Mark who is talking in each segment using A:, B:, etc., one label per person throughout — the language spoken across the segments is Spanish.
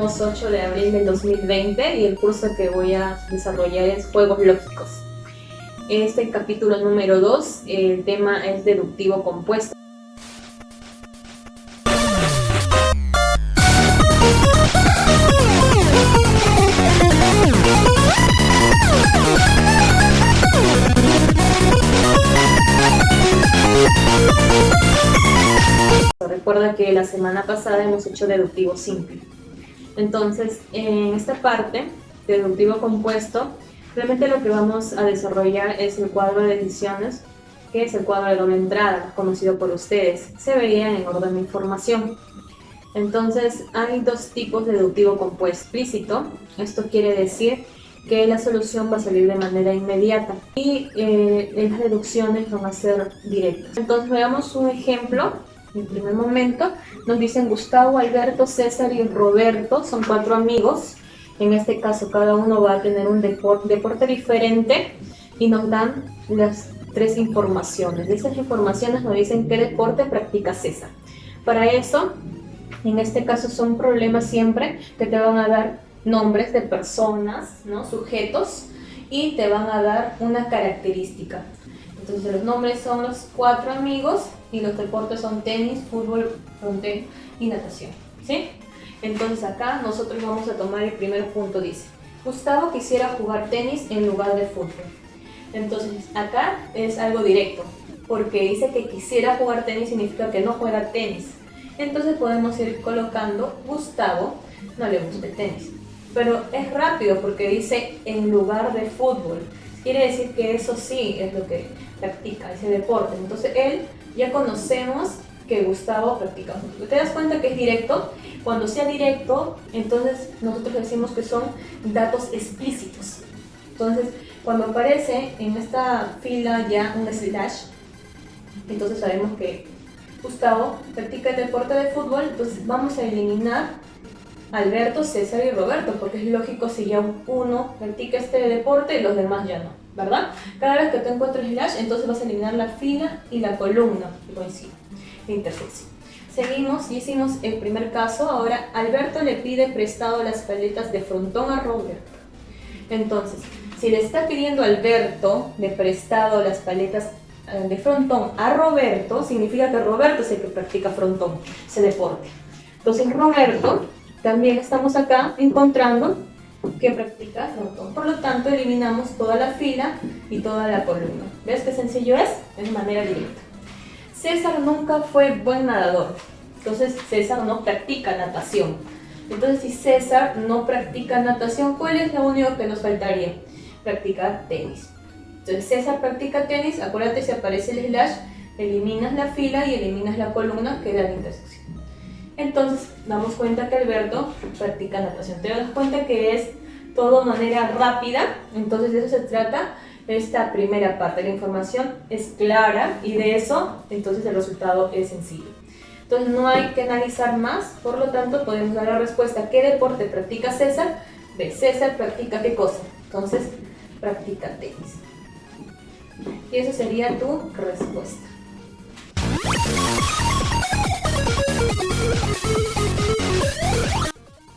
A: estamos 8 de abril del 2020 y el curso que voy a desarrollar es Juegos Lógicos. Este capítulo número 2, el tema es deductivo compuesto. Recuerda que la semana pasada hemos hecho deductivo simple. Entonces, en esta parte, deductivo compuesto, realmente lo que vamos a desarrollar es el cuadro de decisiones, que es el cuadro de doble entrada, conocido por ustedes. Se vería en orden de información. Entonces, hay dos tipos de deductivo compuesto explícito. Esto quiere decir que la solución va a salir de manera inmediata y las deducciones van a ser directas. Entonces, veamos un ejemplo. En primer momento nos dicen Gustavo, Alberto, César y Roberto son 4 amigos. En este caso cada uno va a tener un deporte diferente y nos dan las 3 informaciones. De esas informaciones nos dicen qué deporte practica César. Para eso, en este caso son problemas siempre que te van a dar nombres de personas, ¿no? Sujetos, y te van a dar una característica. Entonces los nombres son los 4 amigos y los deportes son tenis, fútbol, frontón y natación, ¿sí? Entonces acá nosotros vamos a tomar el primer punto, dice Gustavo quisiera jugar tenis en lugar de fútbol. Entonces acá es algo directo, porque dice que quisiera jugar tenis significa que no juega tenis. Entonces podemos ir colocando Gustavo no le gusta el tenis, pero es rápido porque dice en lugar de fútbol. Quiere decir que eso sí es lo que practica, ese deporte. Entonces él, ya conocemos que Gustavo practica fútbol. ¿Te das cuenta que es directo? Cuando sea directo, entonces nosotros decimos que son datos explícitos. Entonces, cuando aparece en esta fila ya un slash, entonces sabemos que Gustavo practica el deporte de fútbol, entonces vamos a eliminar Alberto, César y Roberto, porque es lógico si ya uno practica este deporte y los demás ya no, ¿verdad? Cada vez que tú encuentres slash, entonces vas a eliminar la fila y la columna que coinciden, la intersección. Seguimos y hicimos el primer caso. Ahora Alberto le pide prestado las paletas de frontón a Roberto. Entonces, si le está pidiendo a Alberto de prestado las paletas de frontón a Roberto, significa que Roberto es el que practica frontón, ese deporte. Entonces Roberto también estamos acá encontrando que practica frontón. Por lo tanto, eliminamos toda la fila y toda la columna. ¿Ves qué sencillo es? De manera directa. César nunca fue buen nadador. Entonces, César no practica natación. Entonces, si César no practica natación, ¿cuál es lo único que nos faltaría? Practicar tenis. Entonces, César practica tenis. Acuérdate, si aparece el slash, eliminas la fila y eliminas la columna que da la intersección. Entonces, damos cuenta que Alberto practica natación. Te das cuenta que es todo de manera rápida. Entonces, de eso se trata esta primera parte. La información es clara y de eso, entonces, el resultado es sencillo. Entonces, no hay que analizar más. Por lo tanto, podemos dar la respuesta. ¿Qué deporte practica César? B. César practica ¿qué cosa? Entonces, practica tenis. Y eso sería tu respuesta.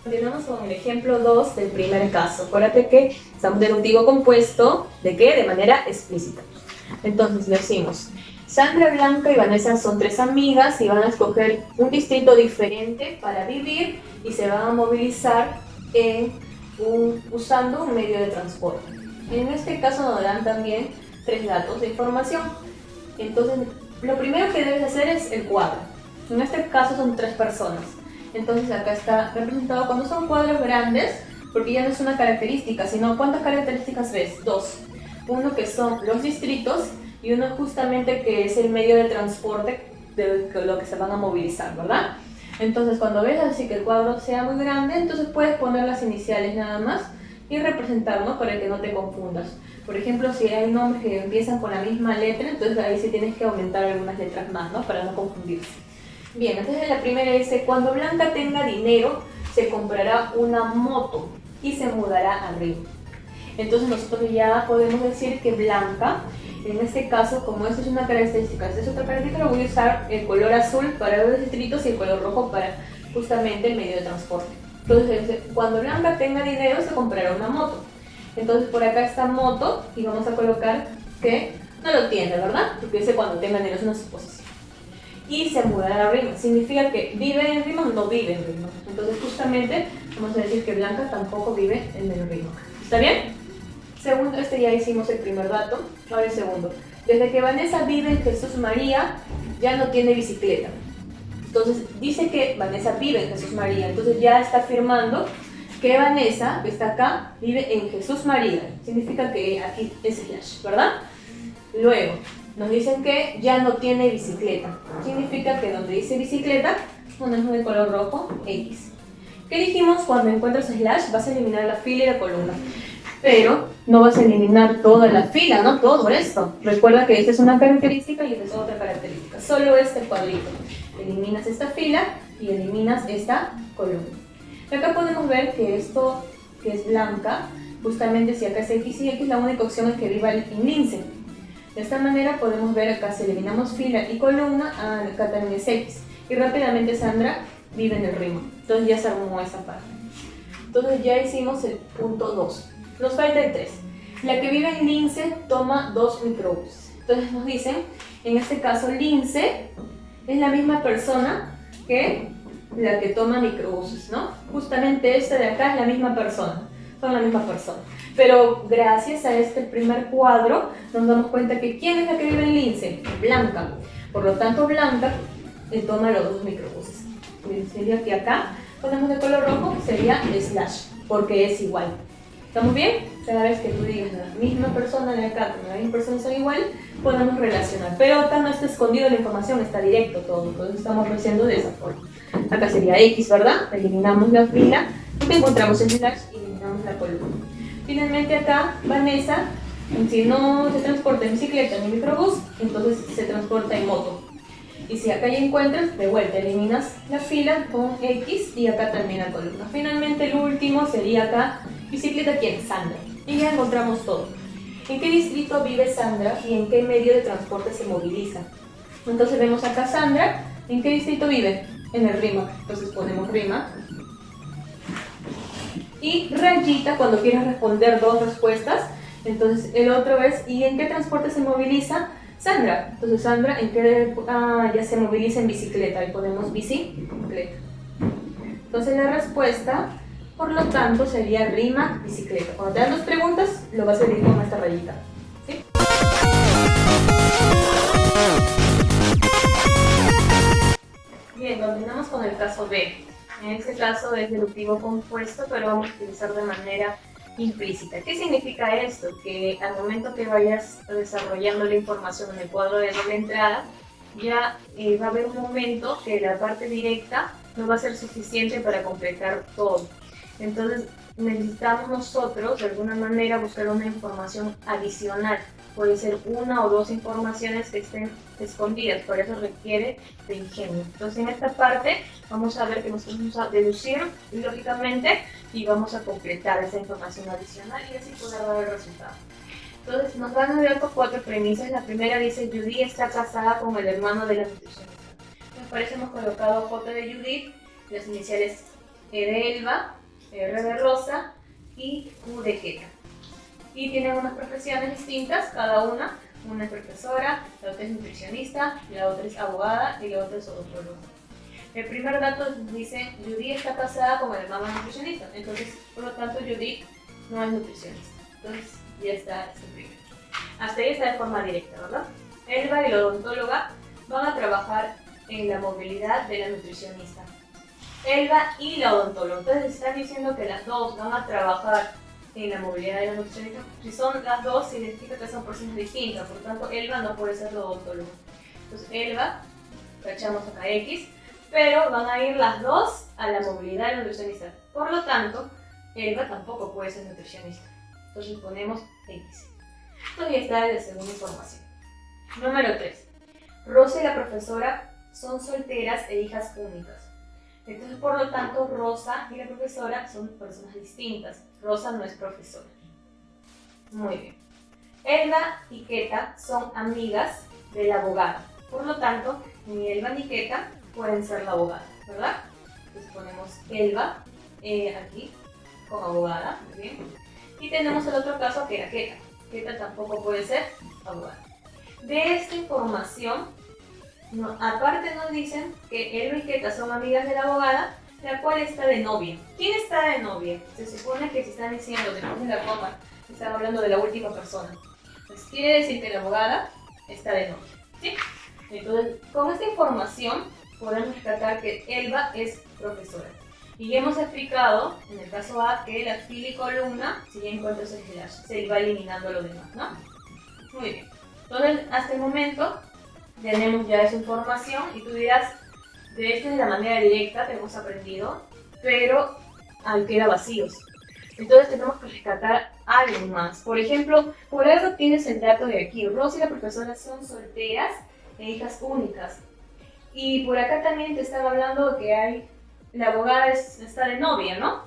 A: Continuamos con el ejemplo 2 del primer caso. Acuérdate que estamos deductivo compuesto, ¿de qué? De manera explícita. Entonces decimos, Sandra, Blanca y Vanessa son 3 amigas y van a escoger un distrito diferente para vivir y se van a movilizar usando un medio de transporte. En este caso nos dan también 3 datos de información. Entonces, lo primero que debes hacer es el cuadro. En este caso son 3 personas. Entonces acá está representado cuando son cuadros grandes, porque ya no es una característica, sino ¿cuántas características ves? 2. Uno que son los distritos y uno justamente que es el medio de transporte de lo que se van a movilizar, ¿verdad? Entonces cuando ves así que el cuadro sea muy grande, entonces puedes poner las iniciales nada más y representarlo para que no te confundas. Por ejemplo, si hay nombres que empiezan con la misma letra, entonces ahí sí tienes que aumentar algunas letras más, ¿no? Para no confundirse. Bien, entonces la primera dice, cuando Blanca tenga dinero, se comprará una moto y se mudará a Río. Entonces nosotros ya podemos decir que Blanca, en este caso, como esto es una característica, esta es otra característica, voy a usar el color azul para los distritos y el color rojo para justamente el medio de transporte. Entonces, cuando Blanca tenga dinero, se comprará una moto. Entonces, por acá está moto y vamos a colocar que no lo tiene, ¿verdad? Porque dice cuando tenga dinero, es una suposición. Y se mudará a Rima. Significa que vive en Rima, no vive en Rima. Entonces, justamente, vamos a decir que Blanca tampoco vive en el Rima. ¿Está bien? Segundo, ya hicimos el primer dato. Ahora el segundo. Desde que Vanessa vive en Jesús María, ya no tiene bicicleta. Entonces, dice que Vanessa vive en Jesús María. Entonces, ya está afirmando que Vanessa, que está acá, vive en Jesús María. Significa que aquí es slash, ¿verdad? Luego, nos dicen que ya no tiene bicicleta. Significa que donde dice bicicleta, ponemos de color rojo X. ¿Qué dijimos? Cuando encuentras slash, vas a eliminar la fila y la columna. Pero no vas a eliminar toda la fila, ¿no? Todo esto. Recuerda que esta es una característica y esta es otra característica. Solo este cuadrito. Eliminas esta fila y eliminas esta columna. Y acá podemos ver que esto, que es blanca, justamente si acá es X y X, la única opción es que viva en lince. De esta manera podemos ver acá, si eliminamos fila y columna, acá también es X. Y rápidamente Sandra vive en el Rima. Entonces ya se armó esa parte. Entonces ya hicimos el punto 2. Nos falta el 3. La que vive en lince toma 2 microbuses. Entonces nos dicen, en este caso lince es la misma persona que la que toma microbuses, ¿no? Justamente esta de acá es la misma persona. Son la misma persona. Pero gracias a este primer cuadro nos damos cuenta que ¿quién es la que vive en lince? Blanca. Por lo tanto, Blanca toma los 2 microbuses. Sería que acá ponemos de color rojo, sería slash, porque es igual. ¿Estamos bien? Cada vez que tú digas la misma persona de acá con la misma persona son igual, podemos relacionar. Pero acá no está escondido la información, está directo todo. Entonces estamos haciendo de esa forma. Acá sería X, ¿verdad? Eliminamos la fila, y encontramos el slash y eliminamos la columna. Finalmente acá, Vanessa, si no se transporta en bicicleta ni microbús, entonces se transporta en moto. Y si acá ya encuentras, de vuelta eliminas la fila con X y acá también la columna. Finalmente el último sería acá, bicicleta, ¿quién? Sandra. Y ya encontramos todo. ¿En qué distrito vive Sandra y en qué medio de transporte se moviliza? Entonces vemos acá Sandra, ¿en qué distrito vive? En el Rima. Entonces ponemos Rima. Y rayita cuando quieres responder 2 respuestas. Entonces el otro es, ¿y en qué transporte se moviliza Sandra? Entonces Sandra, ¿en qué? Ya se moviliza en bicicleta. Ahí ponemos bicicleta. Entonces la respuesta, por lo tanto, sería Rima, bicicleta. Cuando te dan 2 preguntas, lo vas a dividir con esta rayita. ¿Sí? Bien, continuamos con el caso B. En este caso es deductivo compuesto, pero vamos a utilizar de manera implícita. ¿Qué significa esto? Que al momento que vayas desarrollando la información en el cuadro de doble entrada, ya va a haber un momento que la parte directa no va a ser suficiente para completar todo. Entonces necesitamos nosotros de alguna manera buscar una información adicional. Puede ser 1 o 2 informaciones que estén escondidas, por eso requiere de ingenio. Entonces en esta parte vamos a ver que nos vamos a deducir lógicamente y vamos a completar esa información adicional y así poder dar el resultado. Entonces nos van a dar 4 premisas. La primera dice: Judy está casada con el hermano de la nutricionista. Nos parece hemos colocado J de Judith, las iniciales E de Elba, R de Rosa y Q de Queta. Y tienen unas profesiones distintas, cada una. Una es profesora, la otra es nutricionista, la otra es abogada y la otra es odontóloga. El primer dato dice: Judy está casada con el hermano nutricionista. Entonces, por lo tanto, Judy no es nutricionista. Entonces, ya está este primero. Hasta ahí está de forma directa, ¿verdad? Elba y la odontóloga van a trabajar en la movilidad de la nutricionista. Elba y la odontóloga. Entonces, están diciendo que las dos van a trabajar en la movilidad de la nutricionista. Si son las dos, significa que son personas distintas. Por lo tanto, Elba no puede ser la odontóloga. Entonces, Elba, tachamos acá X, pero van a ir las dos a la movilidad de la nutricionista. Por lo tanto, Elba tampoco puede ser nutricionista. Entonces ponemos X. Entonces ya está la segunda información. Número 3. Rosa y la profesora son solteras e hijas únicas. Entonces, por lo tanto, Rosa y la profesora son personas distintas. Rosa no es profesora. Muy bien. Elba y Queta son amigas de la abogada. Por lo tanto, ni Elba ni Queta pueden ser la abogada, ¿verdad? Entonces ponemos Elba aquí, como abogada, muy bien. Y tenemos el otro caso que era Keta. Keta tampoco puede ser abogada. De esta información, aparte nos dicen que Elba y Keta son amigas de la abogada, la cual está de novia. ¿Quién está de novia? Se supone que se están diciendo después de la coma, están hablando de la última persona. Pues quiere decir que la abogada está de novia, ¿sí? Entonces, con esta información podemos rescatar que Elba es profesora. Y ya hemos explicado, en el caso A, que la fila y columna, si ya encuentras el slash, se va eliminando lo demás, ¿no? Muy bien. Entonces, hasta el momento, tenemos ya esa información y tú dirás, de esta es la manera directa que hemos aprendido, pero queda vacíos. Entonces tenemos que rescatar algo más. Por ejemplo, por algo tienes el dato de aquí. Rosy y la profesora son solteras e hijas únicas. Y por acá también te estaba hablando de que la abogada está de novia, ¿no?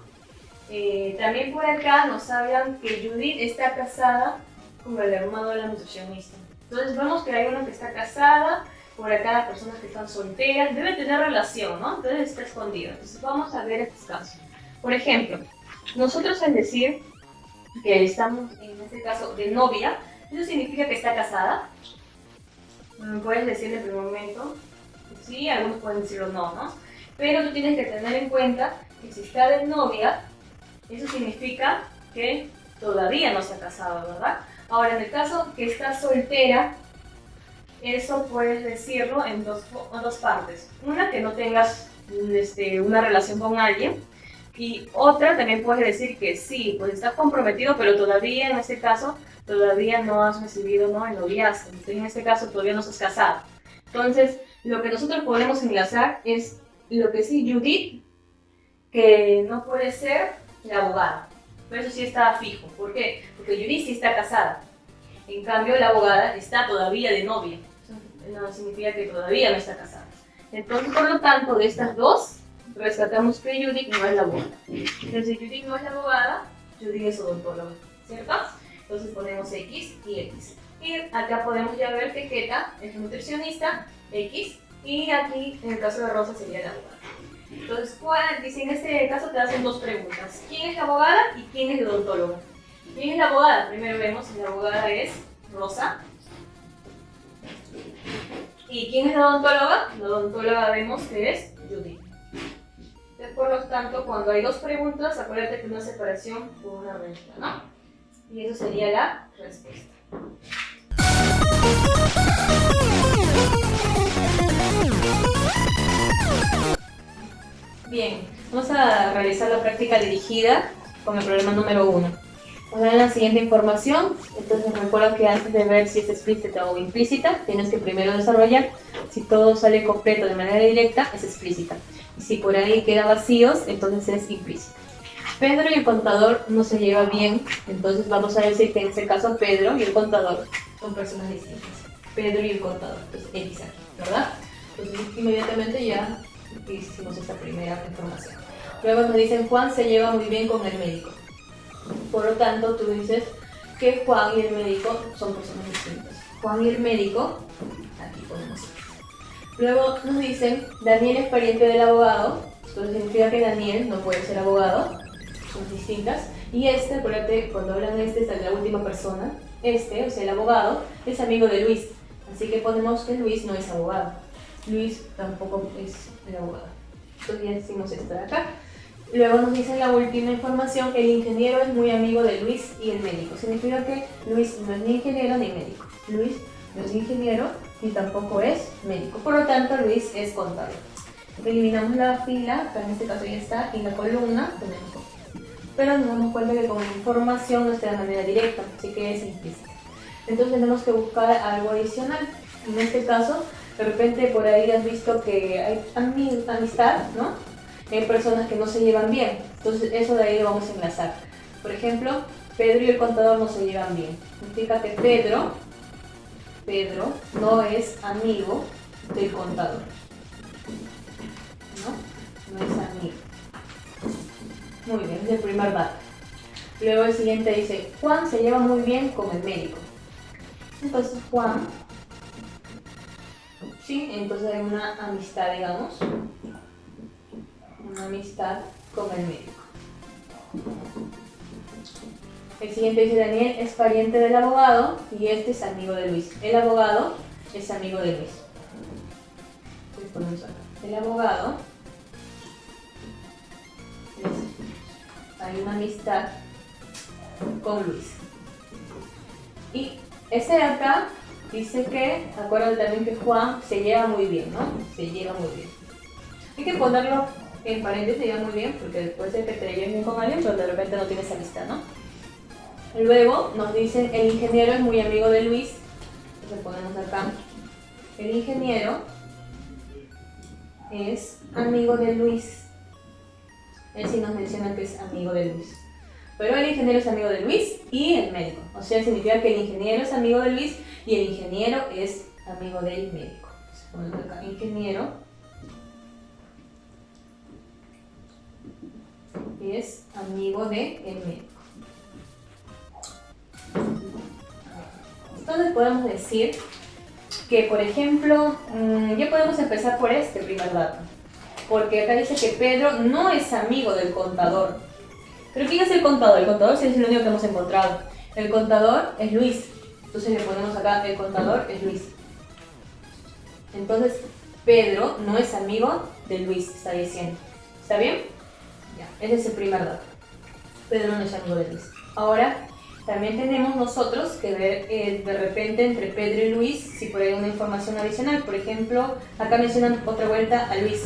A: También por acá nos hablan que Judith está casada con el hermano de la nutricionista. Entonces vemos que hay una que está casada, por acá las personas que están solteras, debe tener relación, ¿no? Entonces está escondido. Entonces vamos a ver estos casos. Por ejemplo, nosotros al decir que estamos, en este caso, de novia, ¿eso significa que está casada? Puedes decir en el primer momento, sí, algunos pueden decirlo no, ¿no? Pero tú tienes que tener en cuenta que si está de novia, eso significa que todavía no se ha casado, ¿verdad? Ahora, en el caso que está soltera, eso puedes decirlo en dos partes. Una, que no tengas una relación con alguien. Y otra, también puedes decir que sí, pues estás comprometido, pero todavía, en este caso, todavía no has recibido, ¿no?, el noviazgo. En este caso, todavía no estás casado. Entonces, lo que nosotros podemos enlazar es lo que sí, Judith, que no puede ser la abogada. Pero eso sí está fijo. ¿Por qué? Porque Judith sí está casada. En cambio, la abogada está todavía de novia. No significa que todavía no está casada. Entonces, por lo tanto, de estas dos, rescatamos que Judith no es la abogada. Entonces, Judith no es la abogada, Judith es odontóloga, ¿cierto? Entonces ponemos X y X. Y acá podemos ya ver que Keta es nutricionista, X, y aquí, en el caso de Rosa, sería la abogada. Entonces, dice, en este caso te hacen dos preguntas. ¿Quién es la abogada y quién es la odontóloga? ¿Quién es la abogada? Primero vemos que la abogada es Rosa. ¿Y quién es la odontóloga? La odontóloga vemos que es Judith. Por lo tanto, cuando hay dos preguntas, acuérdate que una separación por una regla, ¿no? Y eso sería la respuesta. Bien, vamos a realizar la práctica dirigida con el problema número 1. Vamos a ver la siguiente información. Entonces recuerda que antes de ver si es explícita o implícita, tienes que primero desarrollar. Si todo sale completo de manera directa, es explícita. Y si por ahí queda vacíos, entonces es implícita. Pedro y el contador no se llevan bien, entonces vamos a decir que en este caso Pedro y el contador son personas distintas. Pedro y el contador, entonces X aquí, ¿verdad? Entonces inmediatamente ya hicimos esta primera información. Luego nos dicen Juan se lleva muy bien con el médico. Por lo tanto, tú dices que Juan y el médico son personas distintas. Juan y el médico, aquí ponemos. Luego nos dicen, Daniel es pariente del abogado, esto significa que Daniel no puede ser abogado, son distintas. Y acuérdate, cuando hablan es la última persona, o sea, el abogado, es amigo de Luis. Así que ponemos que Luis no es abogado. Luis tampoco es el abogado. Entonces ya decimos esto de acá. Luego nos dicen la última información, el ingeniero es muy amigo de Luis y el médico. Significa que Luis no es ni ingeniero ni médico. Luis no es ingeniero ni tampoco es médico. Por lo tanto, Luis es contador. Eliminamos la fila, que en este caso ya está, y la columna ponemos OK. Pero nos damos cuenta que con la información no está de manera directa, así que es implícita. Entonces tenemos que buscar algo adicional. En este caso, de repente por ahí has visto que hay amistad, ¿no? Hay personas que no se llevan bien, entonces eso de ahí lo vamos a enlazar. Por ejemplo, Pedro y el contador no se llevan bien. Significa que Pedro no es amigo del contador. No es amigo. Muy bien, es el primer dato. Luego el siguiente dice, Juan se lleva muy bien con el médico. Entonces Juan, sí, entonces hay una amistad, digamos. Una amistad con el médico. El siguiente dice: Daniel es pariente del abogado y este es amigo de Luis. El abogado es amigo de Luis. Entonces ponemos acá. El abogado hay una amistad con Luis. Y ese de acá dice que, acuérdate también que Juan se lleva muy bien, ¿no? Se lleva muy bien. Hay que ponerlo en paréntesis, se lleva muy bien, porque puede ser que te lleves bien con alguien, pero de repente no tienes amistad, ¿no? Luego nos dicen: el ingeniero es muy amigo de Luis. Entonces ponemos acá: el ingeniero es amigo de Luis. Él sí nos menciona que es amigo de Luis. Pero el ingeniero es amigo de Luis y el médico. O sea, significa que el ingeniero es amigo de Luis y el ingeniero es amigo del médico. Entonces ponemos acá: ingeniero es amigo del médico. Entonces podemos decir que, por ejemplo, ya podemos empezar por este primer dato. Porque acá dice que Pedro no es amigo del contador. ¿Pero quién es el contador? El contador sí es el único que hemos encontrado. El contador es Luis. Entonces le ponemos acá: el contador es Luis. Entonces Pedro no es amigo de Luis, está diciendo. ¿Está bien? Ya, ese es el primer dato. Pedro no es amigo de Luis. Ahora, también tenemos nosotros que ver de repente entre Pedro y Luis si por ahí hay una información adicional. Por ejemplo, acá mencionan otra vuelta a Luis.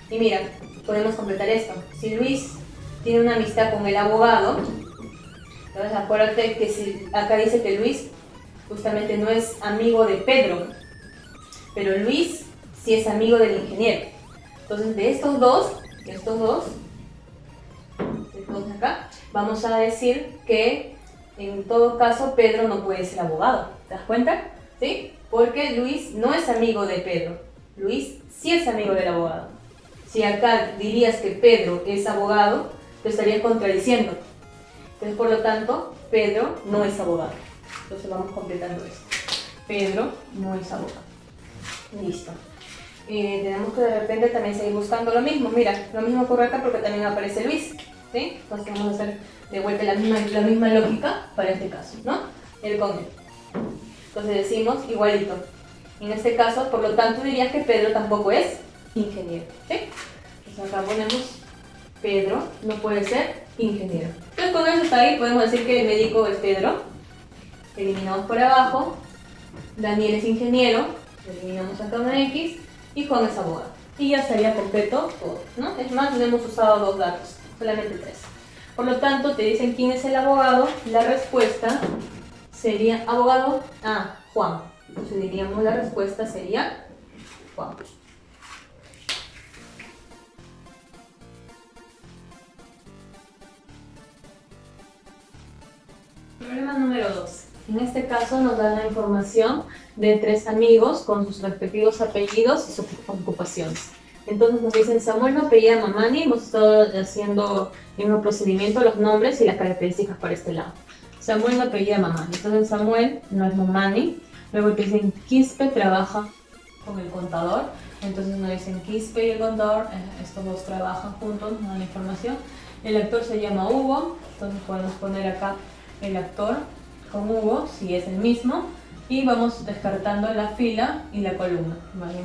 A: Y mira, podemos completar esto. Si Luis tiene una amistad con el abogado, entonces acuérdate que si acá dice que Luis justamente no es amigo de Pedro, pero Luis sí es amigo del ingeniero. Entonces de estos dos acá, vamos a decir que en todo caso Pedro no puede ser abogado. ¿Te das cuenta? ¿Sí? Porque Luis no es amigo de Pedro. Luis sí es amigo del abogado. Si acá dirías que Pedro es abogado, te estarías contradiciendo. Entonces, por lo tanto, Pedro no es abogado. Entonces vamos completando esto. Pedro no es abogado. Listo. Tenemos que de repente también seguir buscando lo mismo. Mira, lo mismo ocurre acá porque también aparece Luis. ¿Sí? Entonces vamos a hacer de vuelta la misma lógica para este caso, ¿no? El con él. Entonces decimos igualito. En este caso, por lo tanto, dirías que Pedro tampoco es ingeniero. ¿Sí? Entonces acá ponemos: Pedro no puede ser ingeniero. Entonces con eso hasta ahí podemos decir que el médico es Pedro. Eliminamos por abajo. Daniel es ingeniero. Eliminamos acá una X. Y Juan es abogado. Y ya estaría completo todo, ¿no? Es más, no hemos usado dos datos, solamente tres. Por lo tanto, te dicen quién es el abogado. La respuesta sería abogado. Juan. Entonces diríamos la respuesta sería Juan. Problema número 2. En este caso nos dan la información de tres amigos con sus respectivos apellidos y sus ocupaciones. Entonces nos dicen: Samuel no apellida Mamani. Hemos estado haciendo el mismo procedimiento, los nombres y las características para este lado. Samuel no apellida Mamani. Entonces Samuel no es Mamani. Luego te dicen: Quispe trabaja con el contador. Entonces nos dicen Quispe y el contador, estos dos trabajan juntos, nos dan la información. El actor se llama Hugo. Entonces podemos poner acá el actor con Hugo, si es el mismo, y vamos descartando la fila y la columna, ¿vale?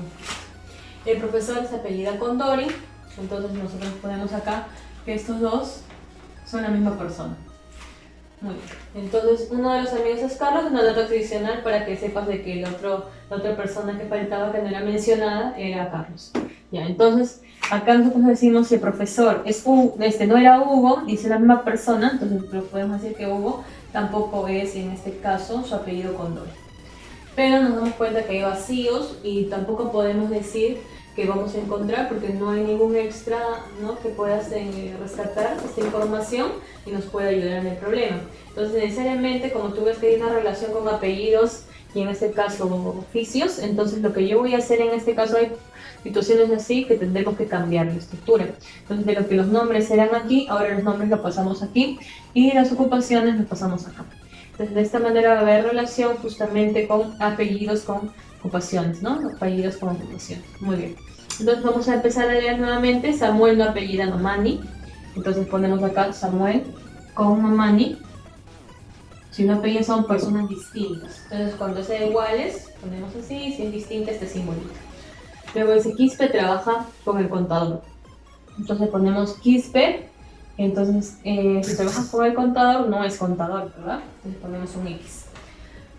A: El profesor se apellida Condori, entonces nosotros ponemos acá que estos dos son la misma persona. Muy bien. Entonces uno de los amigos es Carlos, una dato adicional para que sepas de que la otra persona que faltaba, que no era mencionada, era Carlos. Ya, entonces acá nosotros decimos si el profesor es no era Hugo y es la misma persona, entonces podemos decir que Hugo tampoco es, en este caso, su apellido Condori. Pero nos damos cuenta que hay vacíos y tampoco podemos decir que vamos a encontrar porque no hay ningún extra, ¿no?, que puedas rescatar esta información y nos pueda ayudar en el problema. Entonces necesariamente, como tú ves que hay una relación con apellidos y en este caso oficios, entonces lo que yo voy a hacer en este caso, hay situaciones así que tendremos que cambiar la estructura. Entonces de lo que los nombres eran aquí, ahora los nombres los pasamos aquí y las ocupaciones los pasamos acá. Entonces de esta manera va a haber relación justamente con apellidos con ocupaciones, ¿no? Apellidos con ocupaciones. Muy bien. Entonces vamos a empezar a leer nuevamente. Samuel no apellida Mamani. Entonces ponemos acá Samuel con Mamani. Si no apellidan son personas distintas. Entonces cuando sean iguales, ponemos así. Si es distinta, este simbolito. Luego dice Quispe trabaja con el contador. Entonces ponemos Quispe. Entonces si trabajas con el contador, no es contador, ¿verdad? Entonces ponemos un X.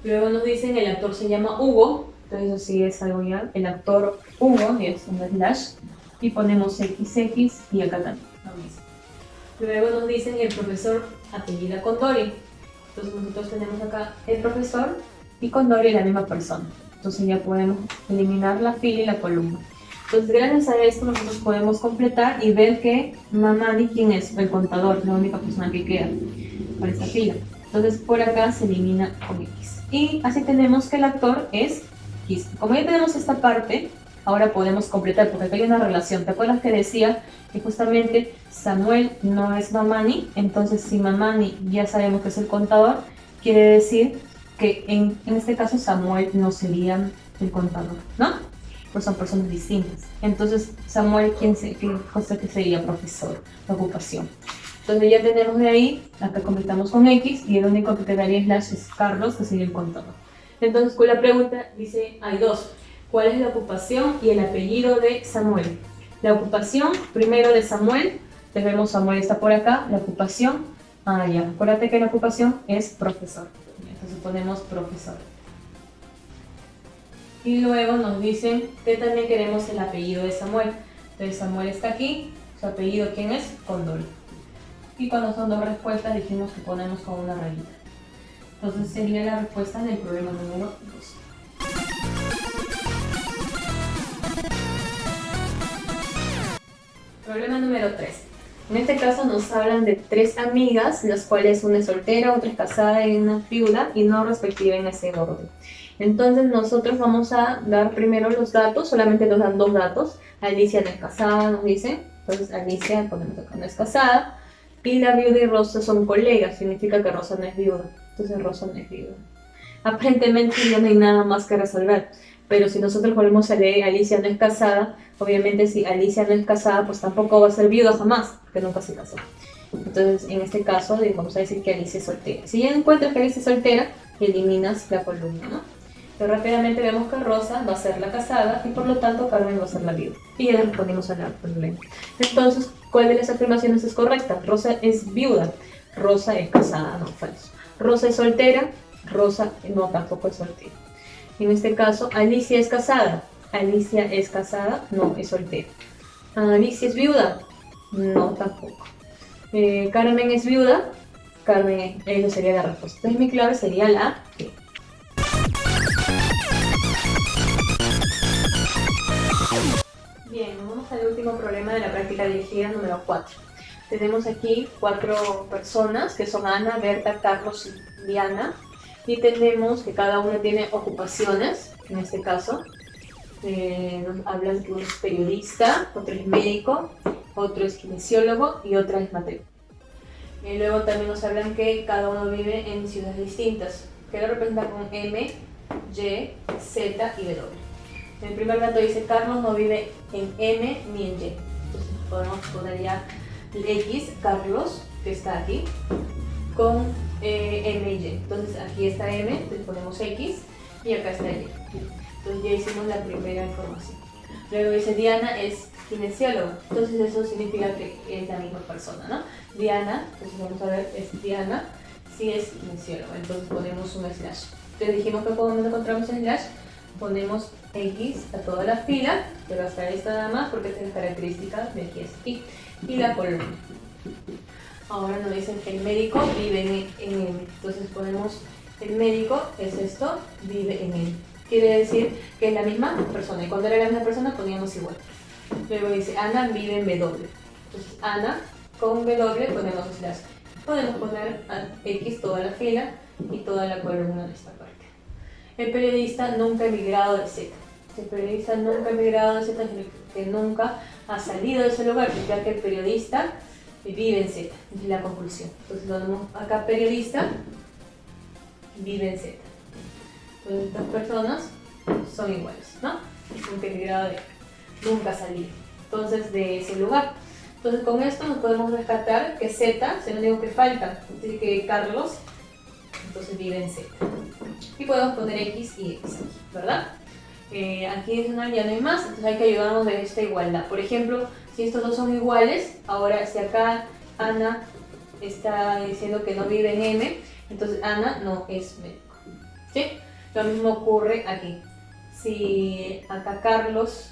A: Luego nos dicen el actor se llama Hugo. Entonces eso sí es algo ya. El actor Hugo es un slash. Y ponemos XX y acá también lo mismo. Luego nos dicen el profesor apellida Condori. Entonces nosotros tenemos acá el profesor y Condori la misma persona. Entonces ya podemos eliminar la fila y la columna. Entonces gracias a esto nosotros podemos completar y ver que Mamani, ¿quién es? El contador, la única persona que queda para esta fila. Entonces por acá se elimina con X. Y así tenemos que el actor es Quispe. Como ya tenemos esta parte, ahora podemos completar, porque acá hay una relación. ¿Te acuerdas que decía que justamente Samuel no es Mamani? Entonces si Mamani ya sabemos que es el contador, quiere decir que en este caso Samuel no sería el contador, ¿no? Pues son personas distintas. Entonces Samuel, ¿qué cosa que sería? Profesor, la ocupación. Entonces ya tenemos de ahí, acá completamos con X y el único que quedaría slash es Carlos, que sería el contador. Entonces con la pregunta dice, hay dos. ¿Cuál es la ocupación y el apellido de Samuel? La ocupación, primero de Samuel, tenemos Samuel está por acá, la ocupación, ya, acuérdate que la ocupación es profesor. Entonces ponemos profesor. Y luego nos dicen que también queremos el apellido de Samuel. Entonces Samuel está aquí, su apellido ¿quién es? Condori. Y cuando son dos respuestas dijimos que ponemos con una rayita. Entonces sería la respuesta del problema número 2. Problema número 3. En este caso nos hablan de 3 amigas, las cuales una es soltera, otra es casada y una viuda, y no respectiva en ese orden. Entonces nosotros vamos a dar primero los datos, solamente nos dan 2 datos. Alicia no es casada, nos dice. Entonces Alicia ponemos acá no es casada. Y la viuda y Rosa son colegas, significa que Rosa no es viuda. Entonces Rosa no es viuda. Aparentemente ya no hay nada más que resolver. Pero si nosotros volvemos a leer Alicia no es casada, obviamente si Alicia no es casada, pues tampoco va a ser viuda jamás, porque nunca se casó. Entonces, en este caso, vamos a decir que Alicia es soltera. Si ya encuentras que Alicia es soltera, eliminas la columna, ¿no? Pero rápidamente vemos que Rosa va a ser la casada y por lo tanto Carmen va a ser la viuda. Y ya respondimos al problema. Entonces, ¿cuál de las afirmaciones es correcta? Rosa es viuda, Rosa es casada, no, falso. Rosa es soltera, Rosa no, tampoco es soltera. En este caso, Alicia es casada. Alicia es casada, no, es soltera. Alicia es viuda, no, tampoco. Carmen es viuda, Carmen, esa sería la respuesta. Entonces mi clave sería la B. Bien, vamos al último problema de la práctica dirigida número 4. Tenemos aquí 4 personas que son Ana, Berta, Carlos y Diana. Y tenemos que cada uno tiene ocupaciones, en este caso. Nos hablan que uno es periodista, otro es médico, otro es kinesiólogo y otra es maternidad. Y luego también nos hablan que cada uno vive en ciudades distintas, que lo representan con M, Y, Z y W. El primer dato dice Carlos no vive en M ni en Y. Entonces podemos poner ya X, Carlos, que está aquí, con M y Y. Entonces aquí está M, entonces ponemos X y acá está Y. Entonces ya hicimos la primera información. Luego dice Diana es kinesióloga. Entonces eso significa que es la misma persona, ¿no? Diana, entonces vamos a ver, es Diana, sí es kinesióloga. Entonces ponemos un slash. Entonces dijimos que cuando encontramos el slash, ponemos X a toda la fila, pero hasta esta nada más porque esta es la característica de aquí es Y. Y la columna. Ahora nos dicen que el médico vive en M. Entonces ponemos el médico, es esto, vive en M. Quiere decir que es la misma persona. Y cuando era la misma persona poníamos igual. Luego dice Ana vive en W. Entonces Ana con W ponemos slash. Podemos poner X toda la fila y toda la columna en esta parte. El periodista nunca ha emigrado de Z. El periodista nunca ha emigrado de Z significa que nunca ha salido de ese lugar, ya que el periodista vive en Z. Es la conclusión. Entonces lo tenemos acá periodista vive en Z. Entonces estas personas son iguales, ¿no? Nunca ha emigrado de nunca salir entonces de ese lugar. Entonces con esto nos podemos rescatar que Z es el único que falta, así que Carlos entonces vive en Z. Y podemos poner X y X aquí, ¿verdad? Aquí es ya no hay más, entonces hay que ayudarnos de esta igualdad. Por ejemplo, si estos dos son iguales, ahora si acá Ana está diciendo que no vive en M, entonces Ana no es médico, ¿sí? Lo mismo ocurre aquí. Si acá Carlos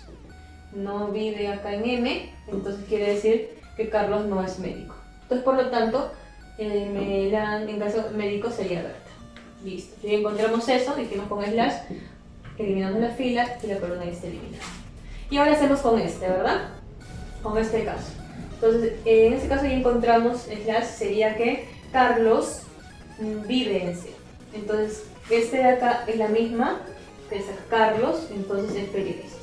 A: no vive acá en M, entonces quiere decir que Carlos no es médico. Entonces, por lo tanto, en caso médico sería Berta. Listo. Si encontramos eso, dijimos con slash, eliminamos la fila y la columna ya está eliminada. Y ahora hacemos con este, ¿verdad? Con este caso. Entonces, en este caso ya encontramos slash, sería que Carlos vive en C. Entonces, este de acá es la misma, que es Carlos, entonces es periodista.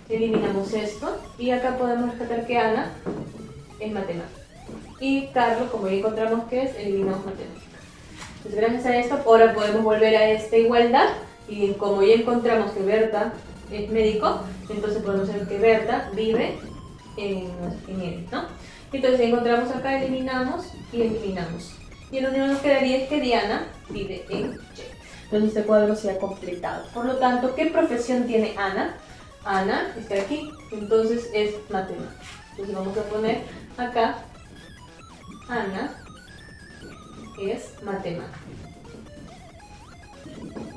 A: Eliminamos esto y acá podemos rescatar que Ana es matemática. Y Carlos, como ya encontramos que es, eliminamos matemática. Entonces, gracias a esto, ahora podemos volver a esta igualdad y como ya encontramos que Berta es médico, entonces podemos ver que Berta vive en él, ¿no? Entonces, si encontramos acá, eliminamos y eliminamos. Y lo único que nos quedaría es que Diana vive en Y. Entonces, este cuadro se ha completado. Por lo tanto, ¿qué profesión tiene Ana? Ana está aquí, entonces es matemática. Entonces, vamos a poner acá Ana es matemática.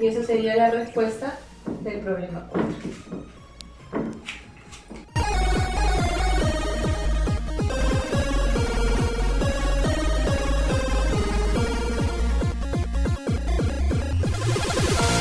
A: Y esa sería la respuesta del problema 4.